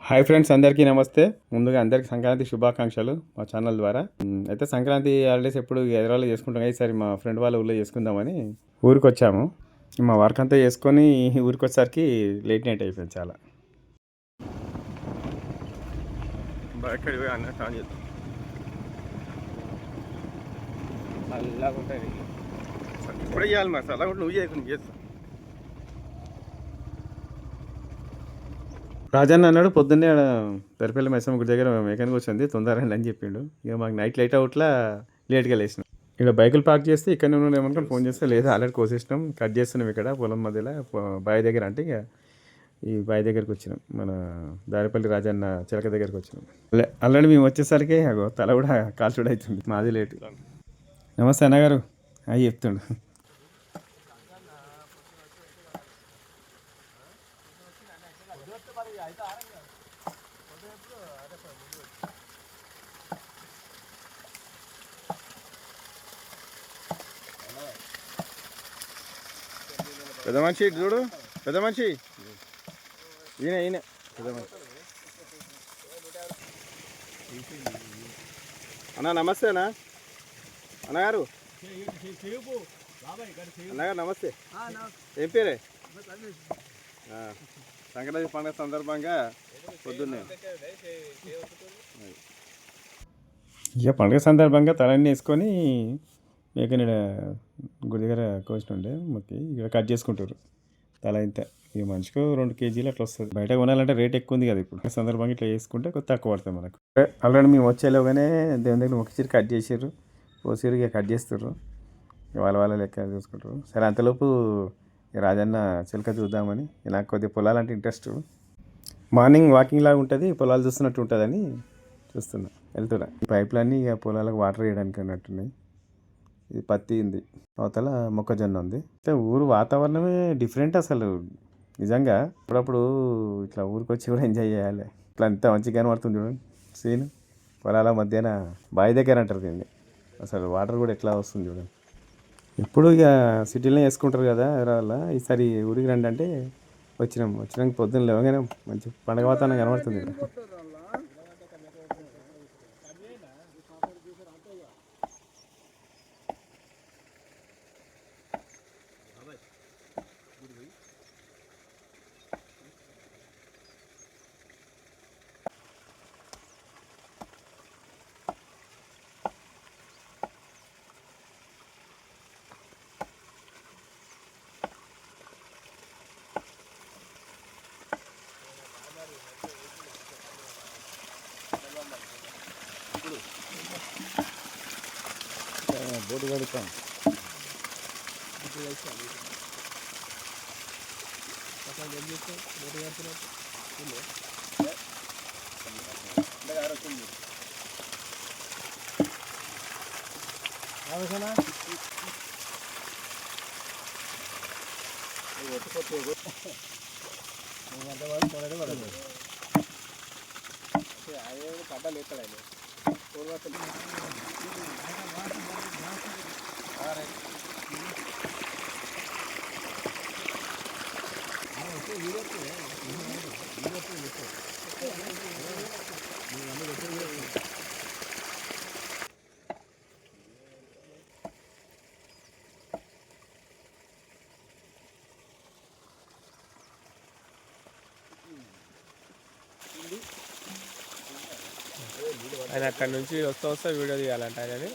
Hi friends, అందరికీ నమస్తే. ముందుగా అందరికీ సంక్రాంతి శుభాకాంక్షలు మా ఛానల్ ద్వారా. అయితే సంక్రాంతి హాలిడేస్ ఎప్పుడు హైదరాబాద్లో చేసుకుంటాం. ఈసారి మా ఫ్రెండ్ వాళ్ళ ఊళ్ళో చేసుకుందామని ఊరికి వచ్చాము. మా వర్క్ అంతా చేసుకొని ఊరికి వచ్చేసరికి లేట్ నైట్ అయిపోయింది చాలా. ఇప్పుడే చేయాలి మరి, అలా కూడా నువ్వు చేస్తావు. రాజన్న అన్నాడు పొద్దున్నే పెరపల్లి మైసమ్మ గుడి దగ్గర మెకానిక్ వచ్చింది, తొందరండి అని చెప్పిండు. ఇక మాకు నైట్ లైట్ అవుట్లా లేట్గా లేచినాం. ఇక్కడ బైకులు పార్క్ చేస్తే ఇక్కడనే ఉన్నాం ఏమనుకుని ఫోన్ చేస్తే లేదు ఆల్రెడీ కోసేసినాం, కట్ చేస్తున్నాం ఇక్కడ పొలం మధ్యలో బావి దగ్గర. అంటే ఇక ఈ బావి దగ్గరికి వచ్చినాం, మన దారిపల్లి రాజన్న చిలక దగ్గరికి వచ్చినాం. ఆల్రెడీ మేము వచ్చేసరికి అగో తల కూడా కాల్చుడు అవుతుంది, మాది లేటు. నమస్తే అన్నగారు, అవి చెప్తుండు. పెద్ద మనిషి చూడు, పెద్ద మనిషి ఈయన పెద్ద మనిషి. అన్నా నమస్తేనా అన్నగారు? అన్నగారు నమస్తే. ఏం పేరే? సంక్రాంతి పండుగ సందర్భంగా పొద్దున్నే ఇక పండుగ సందర్భంగా తలన్నీ వేసుకొని మేకని గుడి దగ్గర కోసినుండే మొక్కి ఇక్కడ కట్ చేసుకుంటారు తల ఇంత. ఇక మనిషికి 2 కేజీలు అట్లా వస్తుంది. బయట కొనాలంటే రేట్ ఎక్కువ ఉంది కదా ఇప్పుడు. సందర్భంగా ఇట్లా చేసుకుంటే కొద్ది తక్కువ పడుతుంది మనకు. ఆల్రెడీ మేము వచ్చేలోగానే దేవుని దగ్గర మొక్కిచ్చిరు, కట్ చేసారు, పోసిరు. ఇక కట్ చేస్తారు, వాళ్ళ లెక్క చూసుకుంటారు. సరే అంతలోపు రాజన్న చిలక చూద్దామని. నాకు కొద్దిగా పొలాలంటే ఇంట్రెస్ట్. మార్నింగ్ వాకింగ్ లాగా ఉంటుంది, పొలాలు చూస్తున్నట్టు ఉంటుందని చూస్తున్నా, వెళ్తున్నా. ఈ పైపులన్నీ ఇక పొలాలకు వాటర్ వేయడానికి అన్నట్టున్నాయి. ఇది పత్తి ఉంది, అవతల మొక్కజొన్న ఉంది. అయితే ఊరు వాతావరణమే డిఫరెంట్ అసలు నిజంగా. అప్పుడప్పుడు ఇట్లా ఊరికి వచ్చి కూడా ఎంజాయ్ చేయాలి. ఇట్లా అంతా మంచిగా కనబడుతుంది చూడండి సీన్. పొలాల మధ్యన బావి దగ్గర అంటారు దీన్ని. అసలు వాటర్ కూడా ఎట్లా వస్తుంది చూడండి. ఎప్పుడు ఇక సిటీలో వేసుకుంటారు కదా హైదరాబాద్లో. ఈసారి ఊరికి రండి అంటే వచ్చినాక పొద్దున్న లేవగానే మంచి పండగ వాతావరణం కనబడుతుంది. బోటు కడుతాం. పడ్డాలు ఎక్కడండి ఆయన అక్కడి నుంచి వస్తా వీడియో తీయాలంట. ఆయన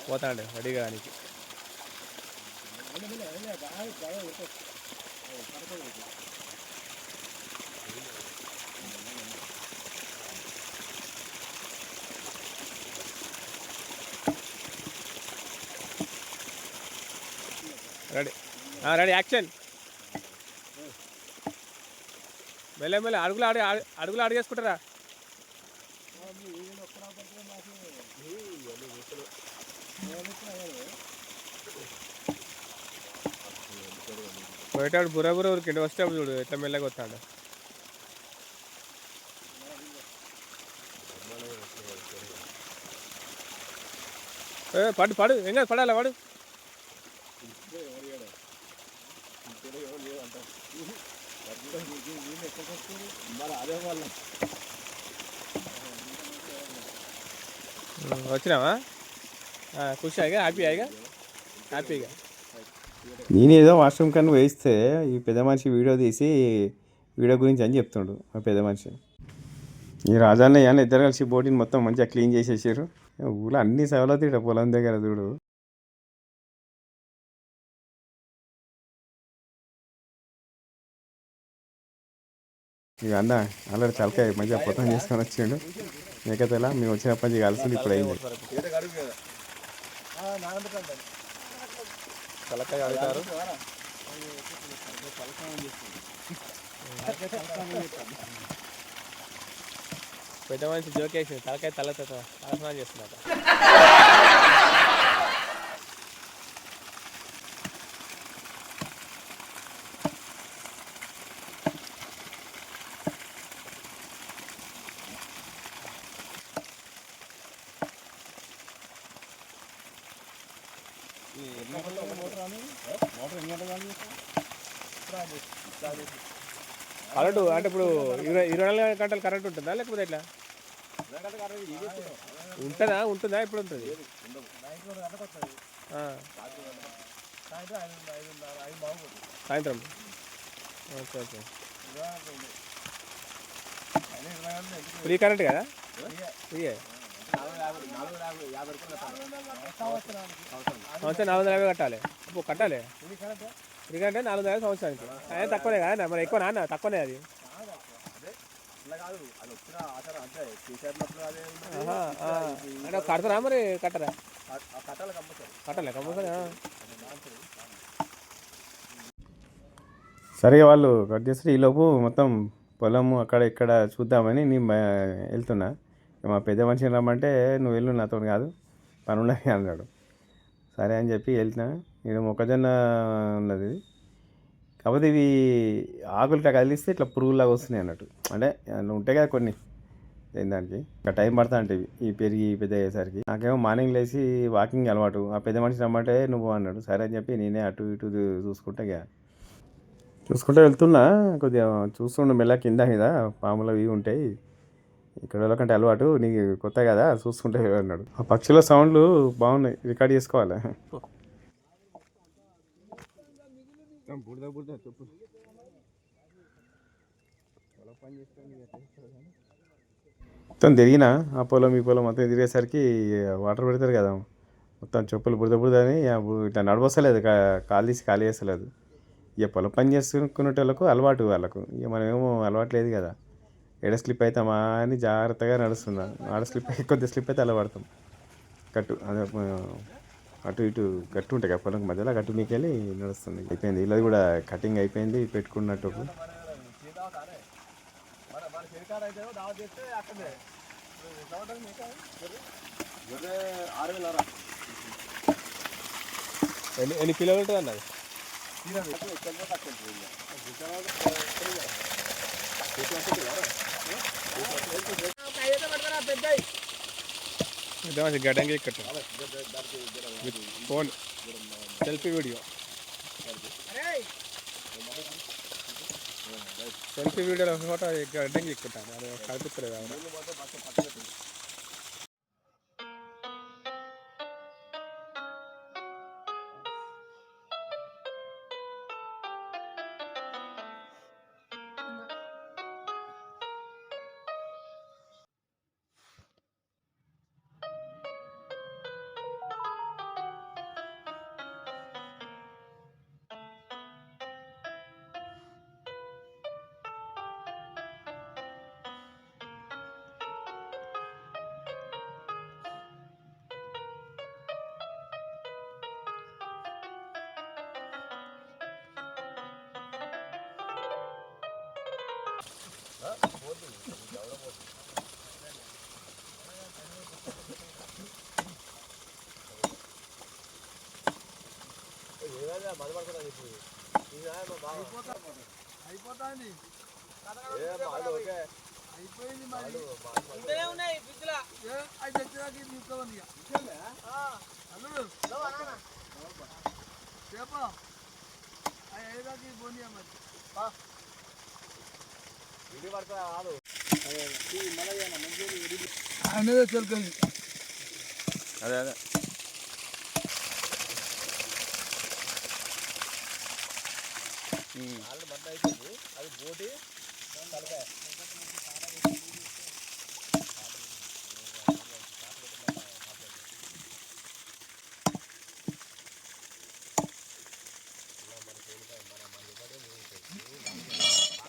పోతాడు రెడీగా దానికి. Ready ready action. మెల్లె అడుగులు అడిగేసుకుంటారా? పోయేటాడు బుర్ర ఊరికి వచ్చేటప్పుడు చూడు ఎట్లా మెల్లగా వస్తాడు. పడు ఏం కాదు, పడాలా వాడు. మరి అదే వాళ్ళ వచ్చినావా ఖుషిగా హ్యాపీగా నేనేదో వాష్రూమ్ కన్నా వేయిస్తే ఈ పెద్ద మనిషి వీడియో తీసి వీడియో గురించి అని చెప్తుండు ఆ పెద్ద మనిషి. ఈ రాజాన్నయ్య అని ఇద్దరు కలిసి బోటిని మొత్తం మంచిగా క్లీన్ చేసేసారు. ఊళ్ళో అన్ని సవలతు ఇక్కడ పొలం దగ్గర చూడు. ఇక అన్న ఆల్రెడీ తలకాయ మంచిగా పొతం చేసుకొని వచ్చిండు. మిగతా మేము వచ్చినప్పటి నుంచి కలిసి ఇప్పుడు అయింది. తలకాయ అడుగుతారు. పెద్ద మనిషి జోకేసింది తలకాయ తలస్నానం చేస్తున్నట. కరెంటు అంటే ఇప్పుడు 24 గంటలు కరెంట్ ఉంటుందా లేకపోతే ఎట్లా ఉంటుందా ఎప్పుడు ఉంటుంది? సాయంత్రం. Okay okay. ఫ్రీ కరెంట్ కదా? ఫ్రీయే. సంవత్సరం 450 కట్టాలి. కట్టాలి ఫ్రీ కరెంట్ 450 సంవత్సరానికి. అదే తక్కువనే కదా మరి ఎక్కువ నాన్న తక్కువనే అది. అంటే కడతారా మరి కట్టరా? కట్టాలి కంపల్సరీ. సరే వాళ్ళు కట్ చేస్తే ఈలోపు మొత్తం పొలము అక్కడ ఇక్కడ చూద్దామని నేను వెళ్తున్నా. మా పెద్ద మనిషిని రమ్మంటే నువ్వు వెళ్ళు నాతో కాదు పని ఉన్నది అన్నాడు. సరే అని చెప్పి వెళ్తున్నా. నేను మొక్కజొన్న ఉన్నది కాకపోతే ఇవి ఆకులు కదిలిస్తే ఇట్లా పురుగులాగా వస్తున్నాయి అన్నట్టు. అంటే ఉంటాయి కదా కొన్ని దానికి ఇంకా టైం పడుతుంది అంటే ఈ పెరిగి పెద్ద అయ్యేసరికి. నాకేమో మార్నింగ్ లేచి వాకింగ్ అలవాటు. ఆ పెద్ద మనిషి రమ్మంటే నువ్వు అన్నాడు. సరే అని చెప్పి నేనే అటు ఇటు చూసుకుంటే వెళ్తున్నా. కొద్దిగా చూస్తుండే మెల్ల కింద మీద పాములు అవి ఉంటాయి ఇక్కడ వాళ్ళకంటే అలవాటు నీకు కొత్త కదా చూసుకుంటే అన్నాడు. ఆ పక్షుల సౌండ్లు బాగున్నాయి రికార్డ్ చేసుకోవాలి. మొత్తం తిరిగినా ఆ పొలం ఈ పొలం మొత్తం తిరిగేసరికి వాటర్ పెడతారు కదా మొత్తం చెప్పులు బురద అని ఇట్లా నడవస్తలేదు. కాలు తీసి ఖాళీ చేస్తలేదు. ఇక పొలం పని చేసుకునేటోళ్ళకు అలవాటు వాళ్ళకు. ఇక మనమేమో అలవాటు లేదు కదా. ఎడ స్లిప్ అవుతామా అని జాగ్రత్తగా నడుస్తున్నా. ఆడ కొద్దిగా స్లిప్ అయితే అలా పడతాం. గట్టు అదే అటు ఇటు గట్టు ఉంటాయి కదా పొలం మధ్యలో గట్టు మీకు వెళ్ళి నడుస్తుంది. అయిపోయింది ఇలా కూడా కటింగ్ అయిపోయింది పెట్టుకున్నట్టు. ఎన్ని కిలోలు ఉంటుంది అన్నది? గడ్డంగి ఇక్కడ ఫోన్ సెల్ఫీ వీడియో ఫోటో గడ్డంగి ఎక్కుంటాను అది కనిపిస్తలేదు. అయిపోతుంది అనేది అదే అదే అది బోటి తలకాయ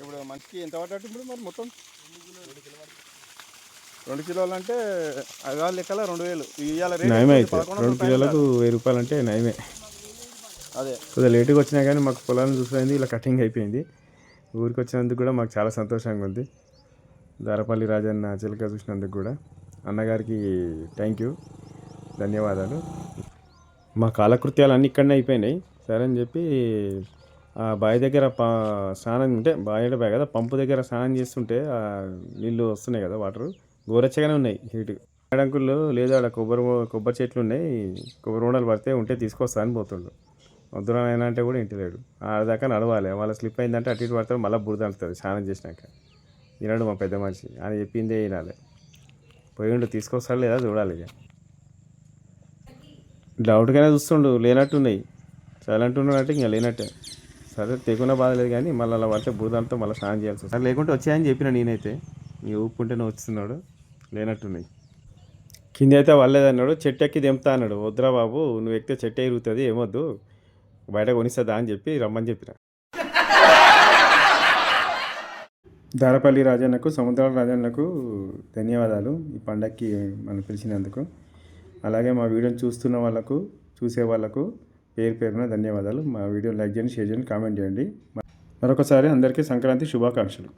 ఇప్పుడు మనిషికి ఎంత పడ్డట్టు ఇప్పుడు మరి మొత్తం 2 కిలోలు అంటే అగాల లెక్కల 2000 ఇవాళ నయమే అయితే 2 కిలోలకు 1000 రూపాయలు అంటే నయమే. అదే కొద్దిగా లేటుగా వచ్చినా కానీ మాకు పొలాన్ని చూసిపోయింది, ఇలా కటింగ్ అయిపోయింది. ఊరికి వచ్చినందుకు కూడా మాకు చాలా సంతోషంగా ఉంది. దారపల్లి రాజన్న చిలక చూసినందుకు కూడా అన్నగారికి థ్యాంక్ యూ, ధన్యవాదాలు. మా కాలకృత్యాలు అన్నీ ఇక్కడనే అయిపోయినాయి. సరే అని చెప్పి ఆ బావి దగ్గర స్నానం అంటే బావి బావి కదా, పంపు దగ్గర స్నానం చేస్తుంటే నీళ్ళు వస్తున్నాయి కదా, వాటరు గోరెచ్చగానే ఉన్నాయి. హీట్ అడంకుల్లో లేదు, ఆడ కొబ్బరి చెట్లు ఉన్నాయి, కొబ్బరి బొండాలు పడితే ఉంటే తీసుకొస్తా అని పోతుండు. వద్దురా అయినా అంటే కూడా ఇంటలేడు. ఆడదాకా నడవాలి, వాళ్ళ స్లిప్ అయిందంటే అటు ఇటు పడతాడు, మళ్ళీ బురద అంటుంది స్నానం చేసినాక. వినడు మా పెద్ద మనిషి, ఆయన చెప్పిందే వినాలి. పోయిండు, తీసుకొస్తాడు లేదా చూడాలి. ఇక డౌట్గానే చూస్తుండు, లేనట్టున్నాయి. సైలెంట్ ఉన్నాడు అంటే ఇంకా లేనట్టే. సరే తెగున బాధ లేదు కానీ మళ్ళీ అలా పడితే బురదంతా మళ్ళీ స్నానం చేయాల్సి వస్తుంది. లేకుంటే వచ్చాయని చెప్పిన నేనైతే, నీ ఊపుకుంటేనే వస్తున్నాడు, లేనట్టున్నాయి. కింద అయితే వాళ్ళేదన్నాడు, చెట్టు ఎక్కి దింపుతా అన్నాడు. వద్దురా బాబు, నువ్వు ఎక్కితే చెట్టు ఎరుగుతుంది, ఏమొద్దు, బయట కొనిస్తుందా అని చెప్పి రమ్మని చెప్పిన. దారపల్లి రాజన్నకు, సముద్రాల రాజన్నకు ధన్యవాదాలు ఈ పండగకి మనం పిలిచినందుకు. అలాగే మా వీడియోని చూస్తున్న వాళ్ళకు, చూసే వాళ్ళకు పేరు పేరున ధన్యవాదాలు. మా వీడియో లైక్ చేయండి, షేర్ చేయండి, కామెంట్ చేయండి. మరొకసారి అందరికీ సంక్రాంతి శుభాకాంక్షలు.